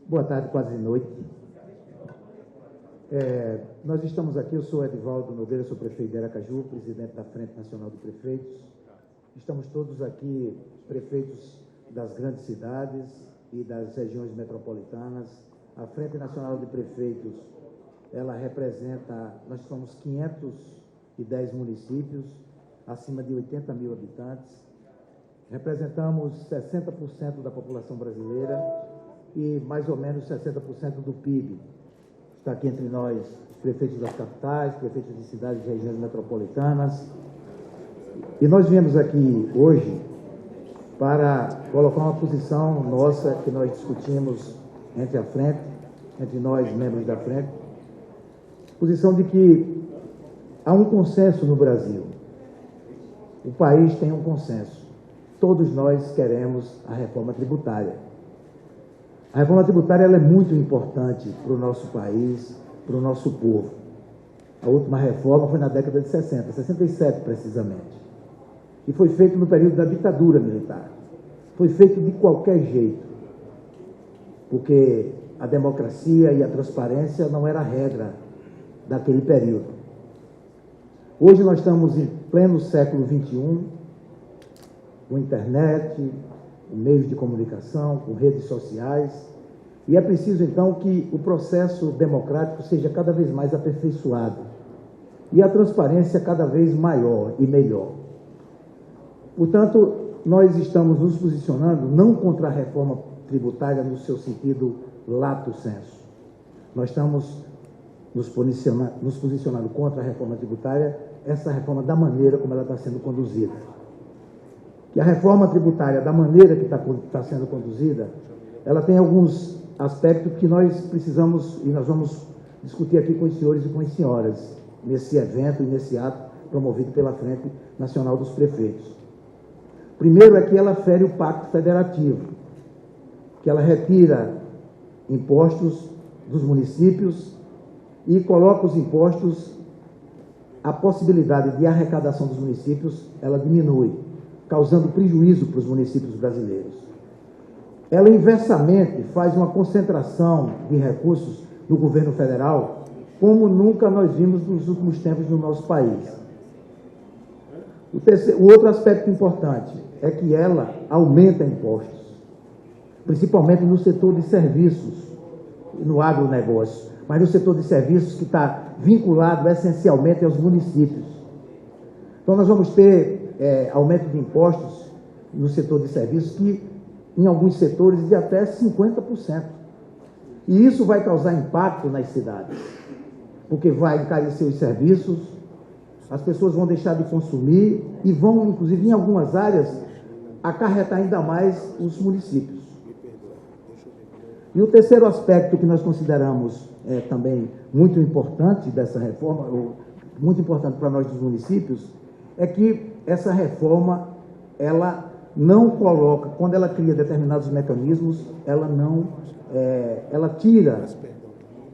Boa tarde, quase noite. Nós estamos aqui, eu sou Edivaldo Nogueira, sou prefeito de Aracaju, presidente da Frente Nacional de Prefeitos. Estamos todos aqui, prefeitos das grandes cidades e das regiões metropolitanas. A Frente Nacional de Prefeitos, ela representa, nós somos 510 municípios, acima de 80 mil habitantes. Representamos 60% da população brasileira e mais ou menos 60% do PIB. Está aqui entre nós prefeitos das capitais, prefeitos de cidades e regiões metropolitanas. E nós viemos aqui hoje para colocar uma posição nossa que nós discutimos entre a frente, entre nós, membros da frente, posição de que há um consenso no Brasil. O país tem um consenso. Todos nós queremos a reforma tributária. A reforma tributária ela é muito importante para o nosso país, para o nosso povo. A última reforma foi na década de 60, 67 precisamente. E foi feito no período da ditadura militar. Foi feito de qualquer jeito, porque a democracia e a transparência não era a regra daquele período. Hoje nós estamos em pleno século XXI, com internet, com meios de comunicação, com redes sociais, e é preciso, então, que o processo democrático seja cada vez mais aperfeiçoado e a transparência cada vez maior e melhor. Portanto, nós estamos nos posicionando não contra a reforma tributária no seu sentido lato sensu. Nós estamos nos posicionando contra a reforma tributária, essa reforma da maneira como ela está sendo conduzida. Que a reforma tributária, da maneira que está sendo conduzida, ela tem alguns aspectos que nós precisamos, e nós vamos discutir aqui com os senhores e com as senhoras, nesse evento e nesse ato promovido pela Frente Nacional dos Prefeitos. Primeiro é que ela fere o Pacto Federativo, que ela retira impostos dos municípios e coloca os impostos, a possibilidade de arrecadação dos municípios, ela diminui, causando prejuízo para os municípios brasileiros. Ela inversamente faz uma concentração de recursos no governo federal, como nunca nós vimos nos últimos tempos no nosso país. O outro aspecto importante é que ela aumenta impostos, principalmente no setor de serviços, no agronegócio, mas no setor de serviços que está vinculado essencialmente aos municípios. Então nós vamos ter aumento de impostos no setor de serviços que, em alguns setores, de até 50%. E isso vai causar impacto nas cidades, porque vai encarecer os serviços, as pessoas vão deixar de consumir e vão, inclusive, em algumas áreas, acarretar ainda mais os municípios. E o terceiro aspecto que nós consideramos também muito importante dessa reforma, ou muito importante para nós dos municípios, é que essa reforma, ela não coloca, quando ela cria determinados mecanismos, ela tira,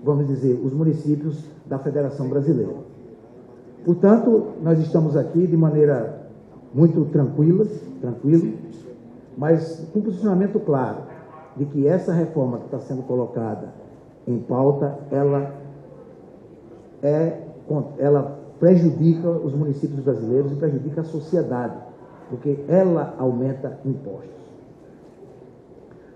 vamos dizer, os municípios da Federação Brasileira. Portanto, nós estamos aqui de maneira muito tranquila, mas com posicionamento claro de que essa reforma que está sendo colocada em pauta, ela prejudica os municípios brasileiros e prejudica a sociedade, porque ela aumenta impostos.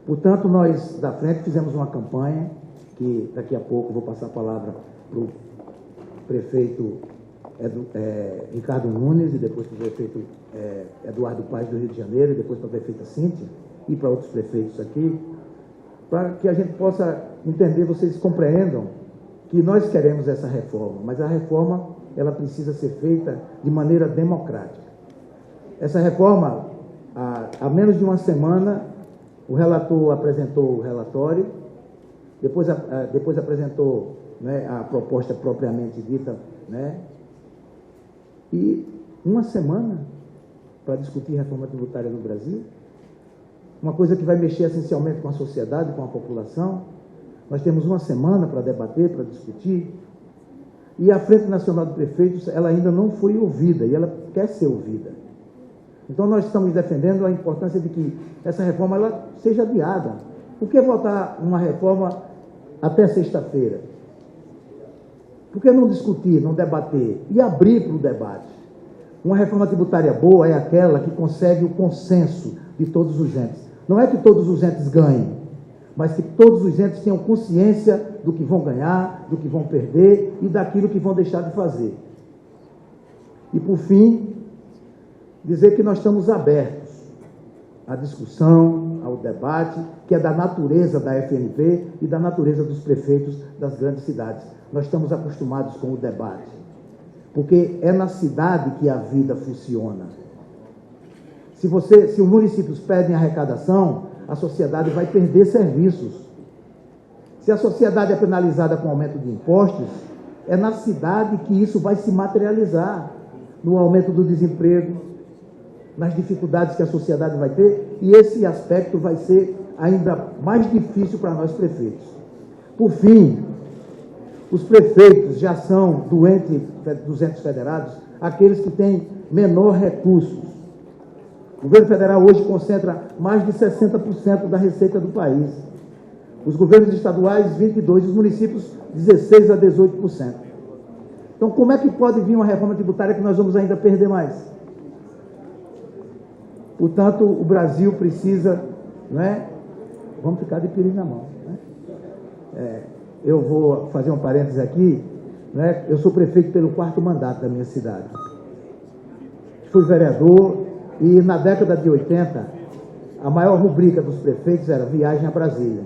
Portanto, nós da Frente fizemos uma campanha, que daqui a pouco vou passar a palavra para o prefeito Ricardo Nunes, e depois para o prefeito Eduardo Paes do Rio de Janeiro, e depois para a prefeita Cíntia, e para outros prefeitos aqui, para que a gente possa entender, vocês compreendam que nós queremos essa reforma, mas a reforma ela precisa ser feita de maneira democrática. Essa reforma, há menos de uma semana, o relator apresentou o relatório, depois apresentou, né, a proposta propriamente dita, né, e uma semana para discutir reforma tributária no Brasil, uma coisa que vai mexer essencialmente com a sociedade, com a população. Nós temos uma semana para debater, para discutir, e a Frente Nacional de Prefeitos, ela ainda não foi ouvida, e ela quer ser ouvida. Então, nós estamos defendendo a importância de que essa reforma ela seja adiada, Por que votar uma reforma até sexta-feira? Por que não discutir, não debater e abrir para o debate? Uma reforma tributária boa é aquela que consegue o consenso de todos os entes. Não é que todos os entes ganhem, mas que todos os entes tenham consciência do que vão ganhar, do que vão perder e daquilo que vão deixar de fazer. E, por fim, dizer que nós estamos abertos à discussão, ao debate, que é da natureza da FNP e da natureza dos prefeitos das grandes cidades. Nós estamos acostumados com o debate, porque é na cidade que a vida funciona. Se os municípios perdem arrecadação, a sociedade vai perder serviços. Se a sociedade é penalizada com aumento de impostos, é na cidade que isso vai se materializar, no aumento do desemprego, nas dificuldades que a sociedade vai ter, e esse aspecto vai ser ainda mais difícil para nós prefeitos. Por fim, os prefeitos já são dos entes federados aqueles que têm menor recursos. O governo federal hoje concentra mais de 60% da receita do país. Os governos estaduais, 22%, os municípios, 16% a 18%. Então, como é que pode vir uma reforma tributária que nós vamos ainda perder mais? Portanto, o Brasil precisa, não é? Vamos ficar de perigo na mão. Né? Eu vou fazer um parênteses aqui. Não é? Eu sou prefeito pelo 4º mandato da minha cidade. Fui vereador e na década de 80, a maior rubrica dos prefeitos era viagem a Brasília.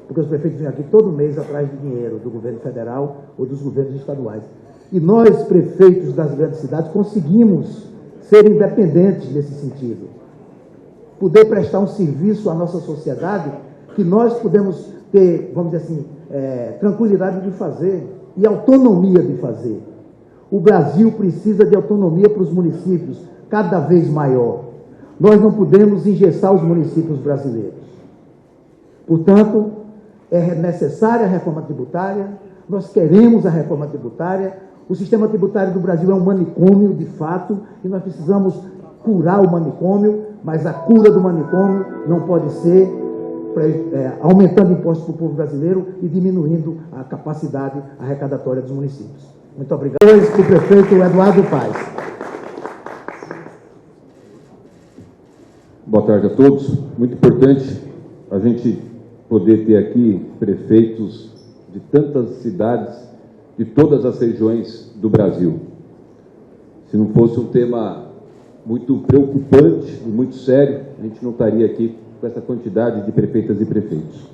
Porque os prefeitos vinham aqui todo mês atrás de dinheiro do governo federal ou dos governos estaduais. E nós, prefeitos das grandes cidades, conseguimos ser independentes nesse sentido. Poder prestar um serviço à nossa sociedade que nós podemos ter, vamos dizer assim, tranquilidade de fazer e autonomia de fazer. O Brasil precisa de autonomia para os municípios, cada vez maior. Nós não podemos engessar os municípios brasileiros. Portanto, é necessária a reforma tributária, nós queremos a reforma tributária. O sistema tributário do Brasil é um manicômio, de fato, e nós precisamos curar o manicômio, mas a cura do manicômio não pode ser aumentando impostos para o povo brasileiro e diminuindo a capacidade arrecadatória dos municípios. Muito obrigado. O prefeito Eduardo Paes. Boa tarde a todos. Muito importante a gente poder ter aqui prefeitos de tantas cidades, de todas as regiões do Brasil. Se não fosse um tema muito preocupante e muito sério, a gente não estaria aqui com essa quantidade de prefeitas e prefeitos.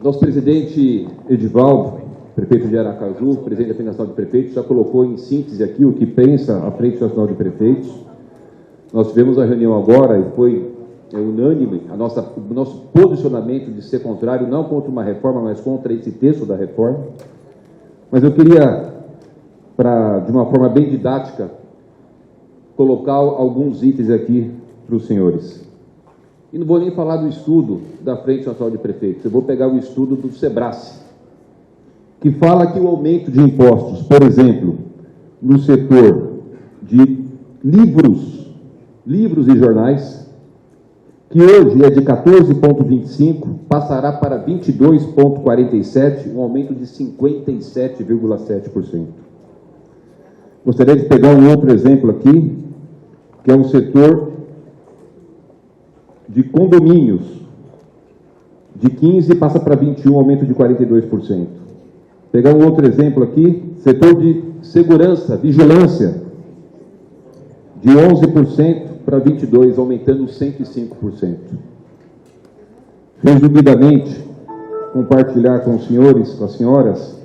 Nosso presidente Edivaldo, prefeito de Aracaju, presidente da Frente Nacional de Prefeitos, já colocou em síntese aqui o que pensa a Frente Nacional de Prefeitos. Nós tivemos a reunião agora e foi unânime o nosso posicionamento de ser contrário, não contra uma reforma, mas contra esse texto da reforma. Mas eu queria, de uma forma bem didática, colocar alguns itens aqui para os senhores. E não vou nem falar do estudo da Frente Nacional de Prefeitos, eu vou pegar o estudo do Sebrae, que fala que o aumento de impostos, por exemplo, no setor de livros e jornais, que hoje é de 14,25, passará para 22,47, um aumento de 57,7%. Gostaria de pegar um outro exemplo aqui, que é o setor de condomínios, de 15 passa para 21, aumento de 42%. Pegar um outro exemplo aqui, setor de segurança, vigilância, de 11% para 22%, aumentando 105%. Resumidamente, compartilhar com os senhores, com as senhoras,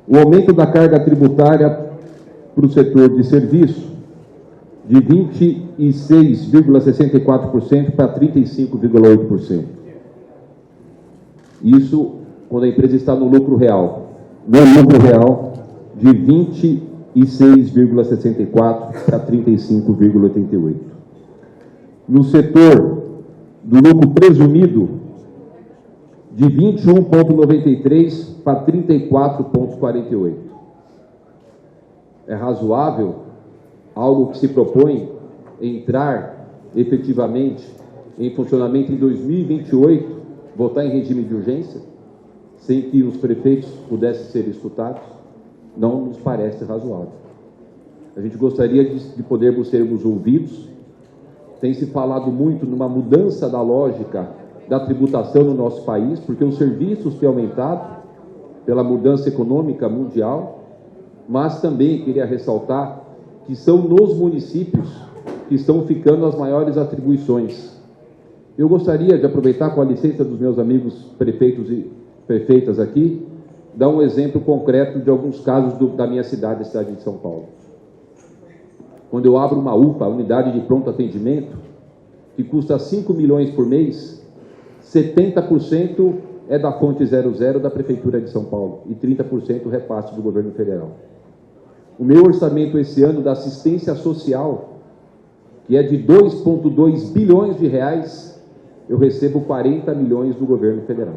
o aumento da carga tributária para o setor de serviço, de 26,64% para 35,8%. Isso quando a empresa está no lucro real. No lucro real, de 26,64% para 35,88%. No setor do lucro presumido, de 21,93% para 34,48%. É razoável algo que se propõe entrar efetivamente em funcionamento em 2028, votar em regime de urgência, sem que os prefeitos pudessem ser escutados, não nos parece razoável. A gente gostaria de podermos sermos ouvidos. Tem se falado muito numa mudança da lógica da tributação no nosso país, porque os serviços têm aumentado pela mudança econômica mundial, mas também queria ressaltar que são nos municípios que estão ficando as maiores atribuições. Eu gostaria de aproveitar, com a licença dos meus amigos prefeitos e prefeitas aqui, dar um exemplo concreto de alguns casos da minha cidade, a cidade de São Paulo. Quando eu abro uma UPA, unidade de pronto atendimento, que custa 5 milhões por mês, 70% é da fonte 00 da Prefeitura de São Paulo e 30% repasse do governo federal. O meu orçamento esse ano da assistência social, que é de 2,2 bilhões de reais, eu recebo 40 milhões do governo federal.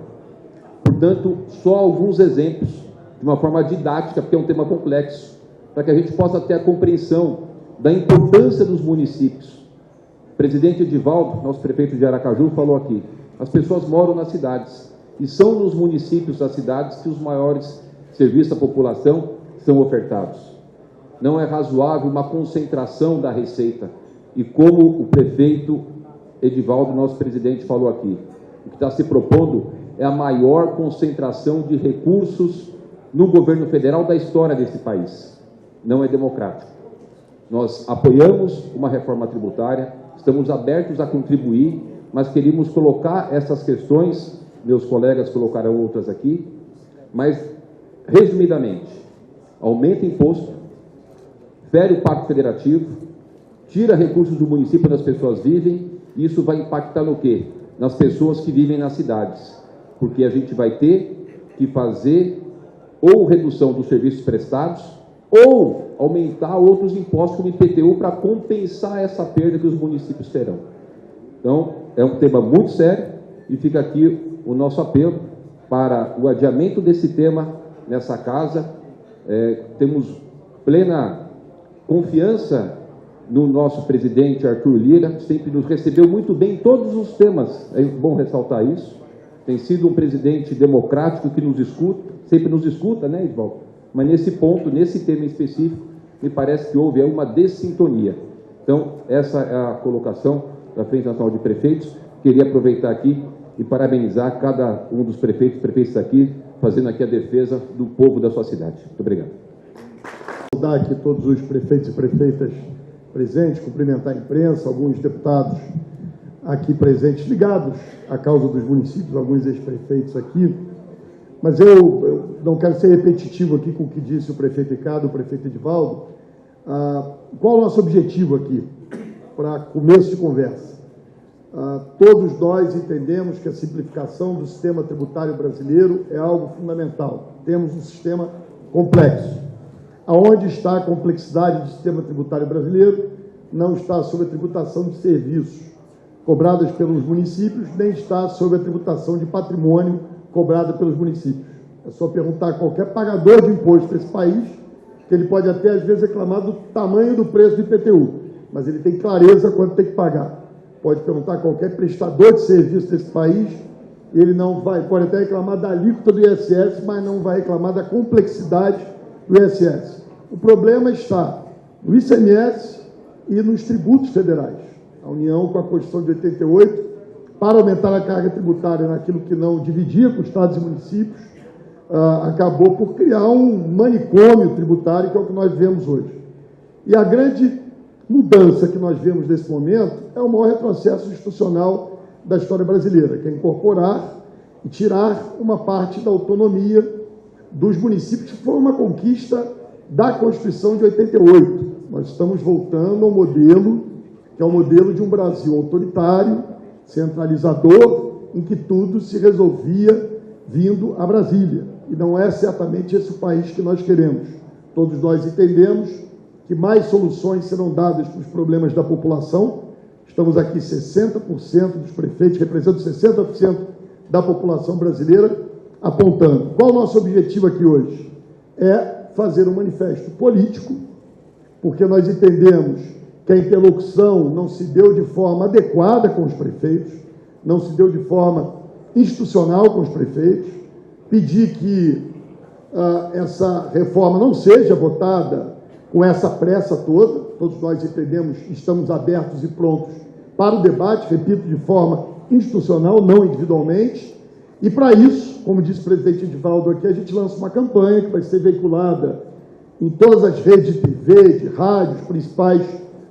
Portanto, só alguns exemplos, de uma forma didática, porque é um tema complexo, para que a gente possa ter a compreensão da importância dos municípios. O presidente Edivaldo, nosso prefeito de Aracaju, falou aqui, as pessoas moram nas cidades, e são nos municípios das cidades que os maiores serviços à população são ofertados. Não é razoável uma concentração da receita, e como o prefeito Edivaldo, nosso presidente, falou aqui, o que está se propondo é a maior concentração de recursos no governo federal da história desse país. Não é democrático. Nós apoiamos uma reforma tributária, estamos abertos a contribuir, mas queríamos colocar essas questões, meus colegas colocaram outras aqui, mas, resumidamente, aumenta imposto, fere o pacto federativo, tira recursos do município onde as pessoas vivem, e isso vai impactar no quê? Nas pessoas que vivem nas cidades, porque a gente vai ter que fazer ou redução dos serviços prestados, ou aumentar outros impostos como IPTU para compensar essa perda que os municípios terão. Então, é um tema muito sério e fica aqui o nosso apelo para o adiamento desse tema nessa casa. Temos plena confiança no nosso presidente Arthur Lira, sempre nos recebeu muito bem em todos os temas, é bom ressaltar isso. Tem sido um presidente democrático que nos escuta, sempre nos escuta, né, Edivaldo? Mas nesse ponto, nesse tema específico, me parece que houve uma dessintonia. Então, essa é a colocação da Frente Nacional de Prefeitos. Queria aproveitar aqui e parabenizar cada um dos prefeitos aqui, fazendo aqui a defesa do povo da sua cidade. Muito obrigado. Saudar aqui todos os prefeitos e prefeitas presentes, cumprimentar a imprensa, alguns deputados aqui presentes, ligados à causa dos municípios, alguns ex-prefeitos aqui. Mas eu não quero ser repetitivo aqui com o que disse o prefeito Ricardo, o prefeito Edivaldo. Qual o nosso objetivo aqui, para começo de conversa? Todos nós entendemos que a simplificação do sistema tributário brasileiro é algo fundamental. Temos um sistema complexo. Aonde está a complexidade do sistema tributário brasileiro? Não está sobre a tributação de serviços cobradas pelos municípios, nem está sobre a tributação de patrimônio cobrada pelos municípios. É só perguntar a qualquer pagador de imposto desse país, que ele pode até, às vezes, reclamar do tamanho do preço do IPTU, mas ele tem clareza quanto tem que pagar. Pode perguntar a qualquer prestador de serviço desse país, ele não vai, pode até reclamar da alíquota do ISS, mas não vai reclamar da complexidade do ISS. O problema está no ICMS e nos tributos federais. A União, com a Constituição de 88, para aumentar a carga tributária naquilo que não dividia com estados e municípios, acabou por criar um manicômio tributário, que é o que nós vemos hoje. E a grande mudança que nós vemos nesse momento é o maior retrocesso institucional da história brasileira, que é incorporar e tirar uma parte da autonomia dos municípios, que foi uma conquista da Constituição de 88. Nós estamos voltando ao modelo, que é o modelo de um Brasil autoritário, centralizador, em que tudo se resolvia vindo a Brasília. E não é certamente esse o país que nós queremos. Todos nós entendemos que mais soluções serão dadas para os problemas da população. Estamos aqui 60% dos prefeitos, representam 60% da população brasileira, apontando. Qual o nosso objetivo aqui hoje? É fazer um manifesto político, porque nós entendemos que a interlocução não se deu de forma adequada com os prefeitos, não se deu de forma institucional com os prefeitos, pedir que essa reforma não seja votada com essa pressa toda. Todos nós entendemos, estamos abertos e prontos para o debate, repito, de forma institucional, não individualmente, e para isso, como disse o presidente Edivaldo aqui, a gente lança uma campanha que vai ser veiculada em todas as redes de TV, de rádio, os principais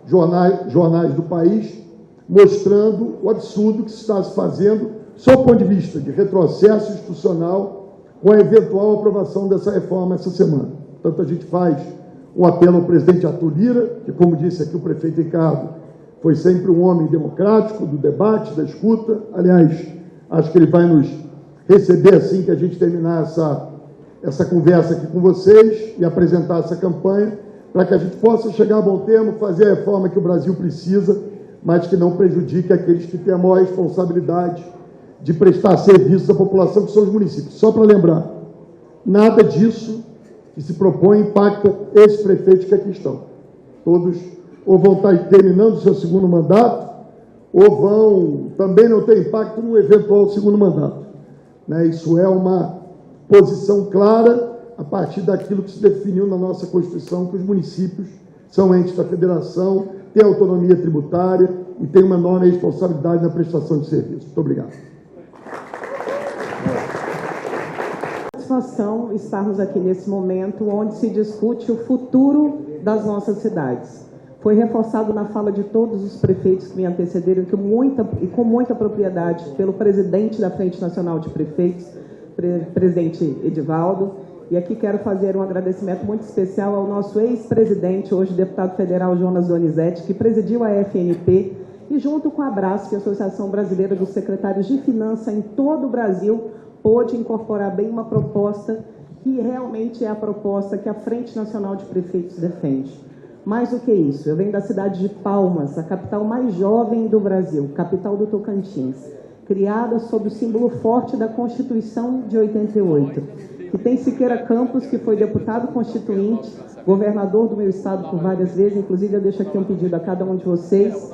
jornais do país, mostrando o absurdo que se está se fazendo, sob o ponto de vista de retrocesso institucional, com a eventual aprovação dessa reforma essa semana. Portanto, a gente faz um apelo ao presidente Arthur Lira, que, como disse aqui o prefeito Ricardo, foi sempre um homem democrático, do debate, da escuta. Aliás, acho que ele vai nos receber assim que a gente terminar essa conversa aqui com vocês e apresentar essa campanha, para que a gente possa chegar a bom termo, fazer a reforma que o Brasil precisa, mas que não prejudique aqueles que têm a maior responsabilidade de prestar serviços à população, que são os municípios. Só para lembrar, nada disso que se propõe impacta esses prefeitos que aqui estão. Todos ou vão estar terminando o seu segundo mandato, ou vão também não ter impacto no eventual segundo mandato. Isso é uma posição clara a partir daquilo que se definiu na nossa Constituição, que os municípios são entes da federação, têm autonomia tributária e têm uma enorme responsabilidade na prestação de serviços. Muito obrigado. Satisfação estarmos aqui nesse momento onde se discute o futuro das nossas cidades. Foi reforçado na fala de todos os prefeitos que me antecederam com muita propriedade pelo presidente da Frente Nacional de Prefeitos, presidente Edivaldo. E aqui quero fazer um agradecimento muito especial ao nosso ex-presidente, hoje deputado federal Jonas Donizete, que presidiu a FNP e junto com a Abrasf, a Associação Brasileira dos Secretários de Finanças em todo o Brasil, pôde incorporar bem uma proposta que realmente é a proposta que a Frente Nacional de Prefeitos defende. Mais do que isso, eu venho da cidade de Palmas, a capital mais jovem do Brasil, capital do Tocantins, criada sob o símbolo forte da Constituição de 88, que tem Siqueira Campos, que foi deputado constituinte, governador do meu estado por várias vezes. Inclusive eu deixo aqui um pedido a cada um de vocês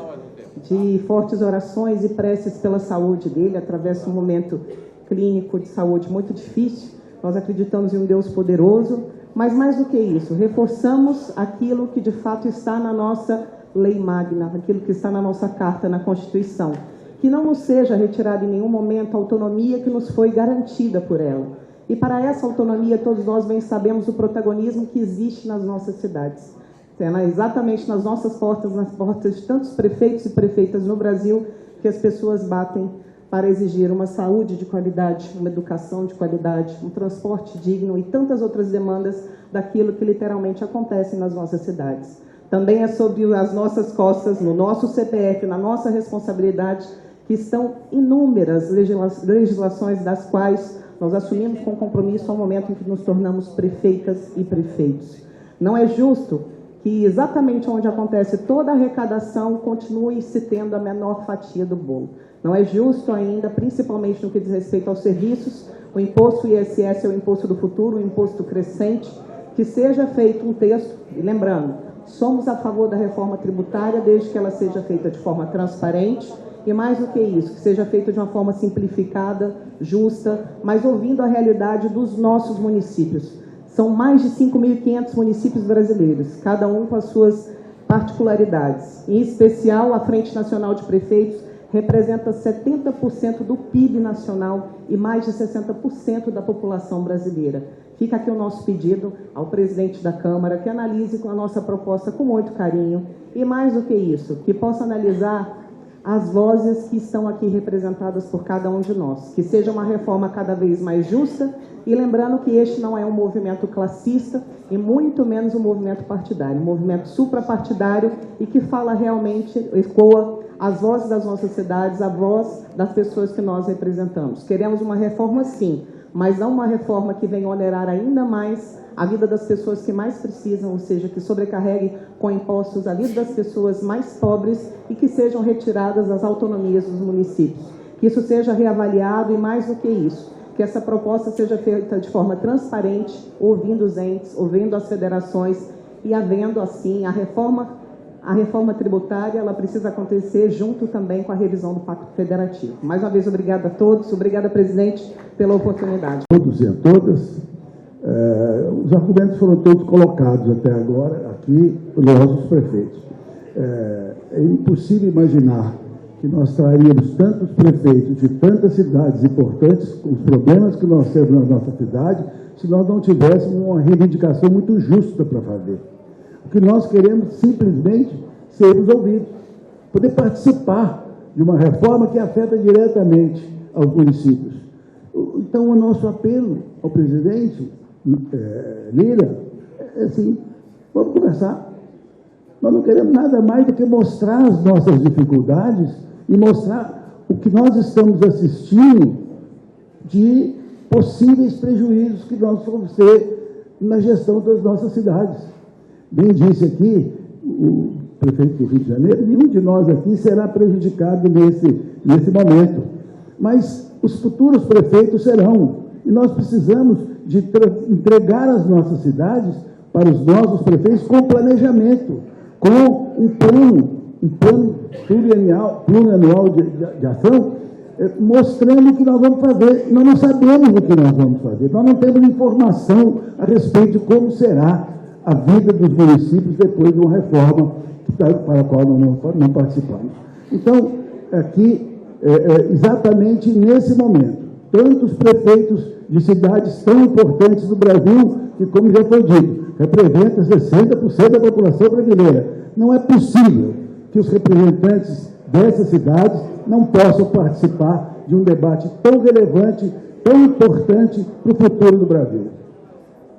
de fortes orações e preces pela saúde dele, atravessa um momento clínico de saúde muito difícil. Nós acreditamos em um Deus poderoso, mas mais do que isso, reforçamos aquilo que de fato está na nossa lei magna, aquilo que está na nossa carta, na Constituição, que não nos seja retirada em nenhum momento a autonomia que nos foi garantida por ela. E para essa autonomia, todos nós bem sabemos o protagonismo que existe nas nossas cidades. Exatamente nas nossas portas, nas portas de tantos prefeitos e prefeitas no Brasil, que as pessoas batem para exigir uma saúde de qualidade, uma educação de qualidade, um transporte digno e tantas outras demandas daquilo que literalmente acontece nas nossas cidades. Também é sobre as nossas costas, no nosso CPF, na nossa responsabilidade, que estão inúmeras legislações das quais nós assumimos com compromisso ao momento em que nos tornamos prefeitas e prefeitos. Não é justo que exatamente onde acontece toda a arrecadação continue se tendo a menor fatia do bolo. Não é justo ainda, principalmente no que diz respeito aos serviços, o imposto ISS é o imposto do futuro, o imposto crescente, que seja feito um texto, e lembrando, somos a favor da reforma tributária desde que ela seja feita de forma transparente e, mais do que isso, que seja feita de uma forma simplificada, justa, mas ouvindo a realidade dos nossos municípios. São mais de 5.500 municípios brasileiros, cada um com as suas particularidades. Em especial, a Frente Nacional de Prefeitos representa 70% do PIB nacional e mais de 60% da população brasileira. Fica aqui o nosso pedido ao presidente da Câmara que analise a nossa proposta com muito carinho e, mais do que isso, que possa analisar as vozes que estão aqui representadas por cada um de nós, que seja uma reforma cada vez mais justa e lembrando que este não é um movimento classista e muito menos um movimento partidário, um movimento suprapartidário e que fala realmente, ecoa as vozes das nossas cidades, a voz das pessoas que nós representamos. Queremos uma reforma sim, mas não uma reforma que venha onerar ainda mais a vida das pessoas que mais precisam, ou seja, que sobrecarregue com impostos a vida das pessoas mais pobres e que sejam retiradas as autonomias dos municípios. Que isso seja reavaliado e, mais do que isso, que essa proposta seja feita de forma transparente, ouvindo os entes, ouvindo as federações e havendo, assim, a reforma a reforma tributária ela precisa acontecer junto também com a revisão do Pacto Federativo. Mais uma vez, obrigada a todos. Obrigada, presidente, pela oportunidade. Todos e a todas, os argumentos foram todos colocados até agora aqui pelos nossos prefeitos. É impossível imaginar que nós traríamos tantos prefeitos de tantas cidades importantes, com os problemas que nós temos na nossa cidade, se nós não tivéssemos uma reivindicação muito justa para fazer. O que nós queremos simplesmente sermos ouvidos, poder participar de uma reforma que afeta diretamente aos municípios. Então, o nosso apelo ao presidente Lira é assim: vamos conversar. Nós não queremos nada mais do que mostrar as nossas dificuldades e mostrar o que nós estamos assistindo de possíveis prejuízos que nós vamos ter na gestão das nossas cidades. Bem disse aqui o prefeito do Rio de Janeiro, nenhum de nós aqui será prejudicado nesse momento, mas os futuros prefeitos serão, e nós precisamos de entregar as nossas cidades para os nossos prefeitos com planejamento, com um plano plurianual de ação, mostrando o que nós vamos fazer. Nós não sabemos o que nós vamos fazer, nós não temos informação a respeito de como será a vida dos municípios depois de uma reforma para a qual nós não participamos. Então, aqui, exatamente nesse momento, tantos prefeitos de cidades tão importantes do Brasil, que, como já foi dito, representa 60% da população brasileira. Não é possível que os representantes dessas cidades não possam participar de um debate tão relevante, tão importante para o futuro do Brasil.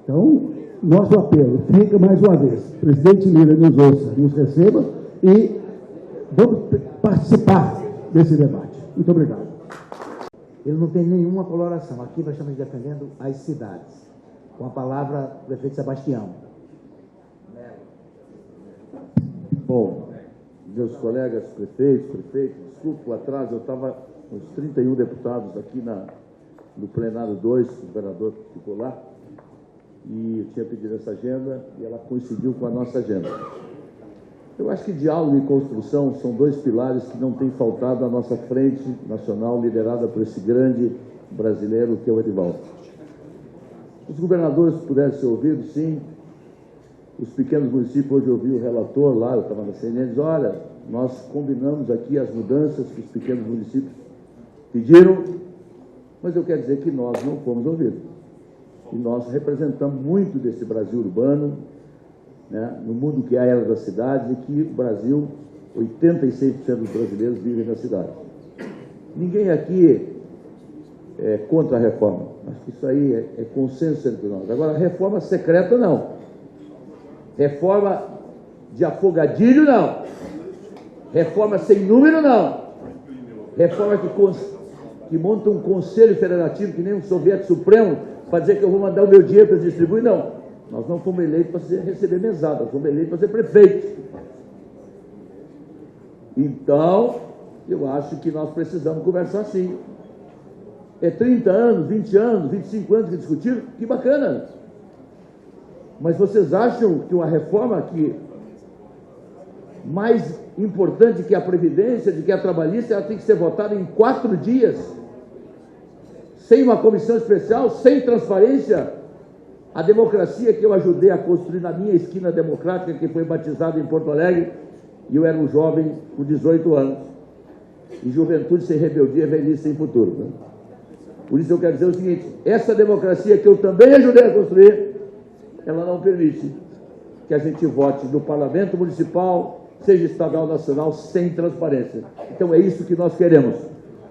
Então, nosso apelo fica mais uma vez: presidente Lira, nos ouça, nos receba e vamos participar desse debate. Muito obrigado. Eu não tenho nenhuma coloração. Aqui nós estamos defendendo as cidades. Com a palavra, o prefeito Sebastião. Bom, meus colegas prefeitos, desculpe o atraso, eu estava com os 31 deputados aqui no plenário 2, o governador ficou lá, e eu tinha pedido essa agenda e ela coincidiu com a nossa agenda. Eu acho que diálogo e construção são dois pilares que não têm faltado à nossa frente nacional, liderada por esse grande brasileiro que é o Edivaldo. Os governadores puderam ser ouvidos, sim. Os pequenos municípios, hoje eu ouvi o relator lá, eu estava na CNN, diz: olha, nós combinamos aqui as mudanças que os pequenos municípios pediram, mas eu quero dizer que nós não fomos ouvidos. E nós representamos muito desse Brasil urbano, né, no mundo que é a era da cidade, e que o Brasil, 86% dos brasileiros vivem na cidade. Ninguém aqui é contra a reforma. Acho que isso aí é consenso entre nós. Agora, reforma secreta, não. Reforma de afogadilho, não. Reforma sem número, não. Reforma que monta um conselho federativo, que nem um soviético supremo, para dizer que eu vou mandar o meu dinheiro para distribuir, não. Nós não fomos eleitos para receber mesada, nós fomos eleitos para ser prefeito. Então, eu acho que nós precisamos conversar sim. É 30 anos, 20 anos, 25 anos que discutiram, que bacana. Mas vocês acham que uma reforma que mais importante que a Previdência, de que a trabalhista, ela tem que ser votada em 4 dias, sem uma comissão especial, sem transparência? A democracia que eu ajudei a construir na minha esquina democrática, que foi batizada em Porto Alegre, e eu era um jovem com 18 anos. E juventude sem rebeldia, velhice sem futuro. Né? Por isso eu quero dizer o seguinte: essa democracia que eu também ajudei a construir, ela não permite que a gente vote no parlamento municipal, seja estadual ou nacional, sem transparência. Então é isso que nós queremos,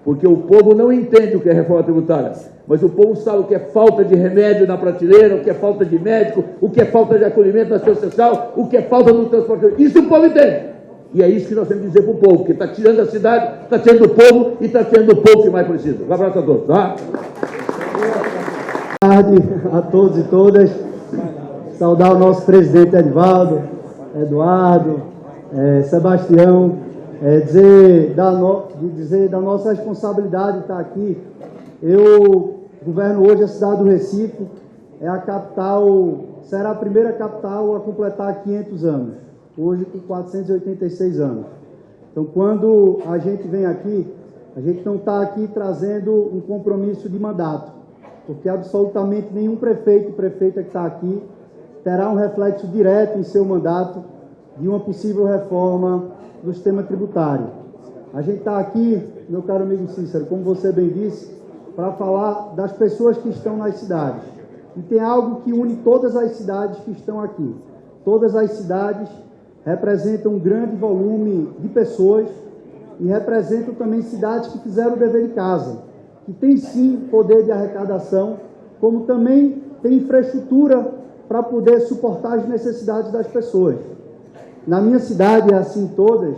porque o povo não entende o que é reforma tributária, mas o povo sabe o que é falta de remédio na prateleira, o que é falta de médico, o que é falta de acolhimento na assistência social, o que é falta do transporte. Isso o povo entende. E é isso que nós temos que dizer para o povo, que está tirando a cidade, está tirando o povo e está tirando o povo que mais precisa. Um abraço a todos, tá? Boa tarde a todos e todas. Saudar o nosso presidente Edivaldo, Eduardo, Sebastião, dizer da nossa responsabilidade de estar aqui. Eu governo hoje a cidade do Recife, é a capital, será a primeira capital a completar 500 anos. hoje com 486 anos. Então, quando a gente vem aqui, a gente não está aqui trazendo um compromisso de mandato, porque absolutamente nenhum prefeito e prefeita que está aqui terá um reflexo direto em seu mandato de uma possível reforma do sistema tributário. A gente está aqui, meu caro amigo Cícero, como você bem disse, para falar das pessoas que estão nas cidades. E tem algo que une todas as cidades que estão aqui. Todas as cidades representam um grande volume de pessoas e representam também cidades que fizeram o dever de casa, que tem sim poder de arrecadação, como também tem infraestrutura para poder suportar as necessidades das pessoas. Na minha cidade, é assim todas,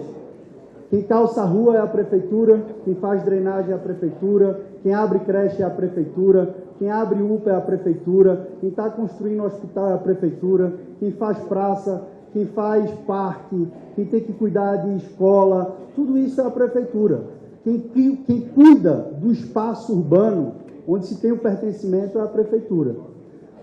quem calça a rua é a prefeitura, quem faz drenagem é a prefeitura, quem abre creche é a prefeitura, quem abre UPA é a prefeitura, quem está construindo hospital é a prefeitura, quem faz praça, quem faz parque, quem tem que cuidar de escola, tudo isso é a prefeitura. Quem cuida do espaço urbano, onde se tem o pertencimento, é a prefeitura.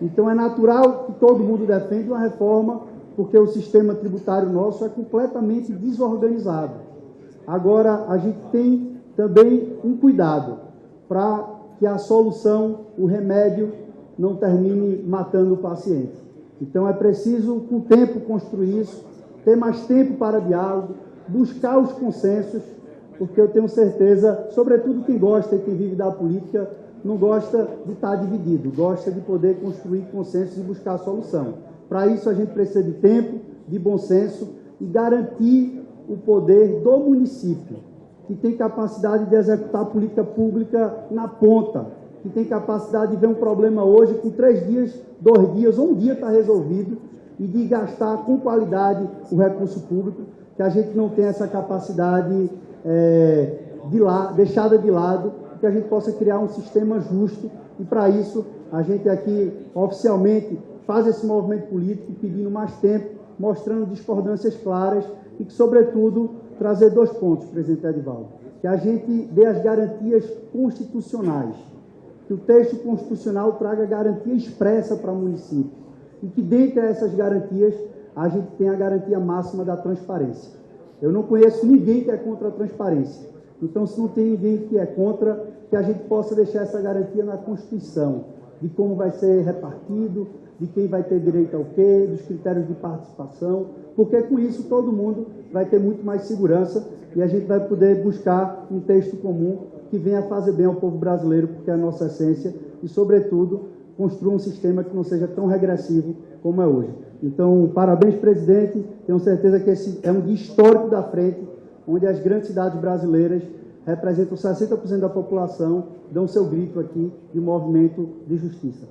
Então, é natural que todo mundo defenda uma reforma, porque o sistema tributário nosso é completamente desorganizado. Agora, a gente tem também um cuidado para que a solução, o remédio, não termine matando o paciente. Então, é preciso, com o tempo, construir isso, ter mais tempo para diálogo, buscar os consensos, porque eu tenho certeza, sobretudo quem gosta e quem vive da política, não gosta de estar dividido, gosta de poder construir consensos e buscar a solução. Para isso, a gente precisa de tempo, de bom senso e garantir o poder do município, que tem capacidade de executar a política pública na ponta, que tem capacidade de ver um problema hoje, com 3 dias, 2 dias ou um dia está resolvido, e de gastar com qualidade o recurso público, que a gente não tem essa capacidade deixada de lado, que a gente possa criar um sistema justo, e para isso a gente aqui oficialmente faz esse movimento político pedindo mais tempo, mostrando discordâncias claras e que, sobretudo, trazer 2 pontos, presidente Edivaldo, que a gente dê as garantias constitucionais, que o texto constitucional traga garantia expressa para o município e que, dentre essas garantias, a gente tenha a garantia máxima da transparência. Eu não conheço ninguém que é contra a transparência. Então, se não tem ninguém que é contra, que a gente possa deixar essa garantia na Constituição, de como vai ser repartido, de quem vai ter direito ao quê, dos critérios de participação, porque com isso todo mundo vai ter muito mais segurança e a gente vai poder buscar um texto comum que venha fazer bem ao povo brasileiro, porque é a nossa essência, e, sobretudo, construa um sistema que não seja tão regressivo como é hoje. Então, parabéns, presidente. Tenho certeza que esse é um dia histórico da frente, onde as grandes cidades brasileiras representam 60% da população, dão seu grito aqui de movimento de justiça.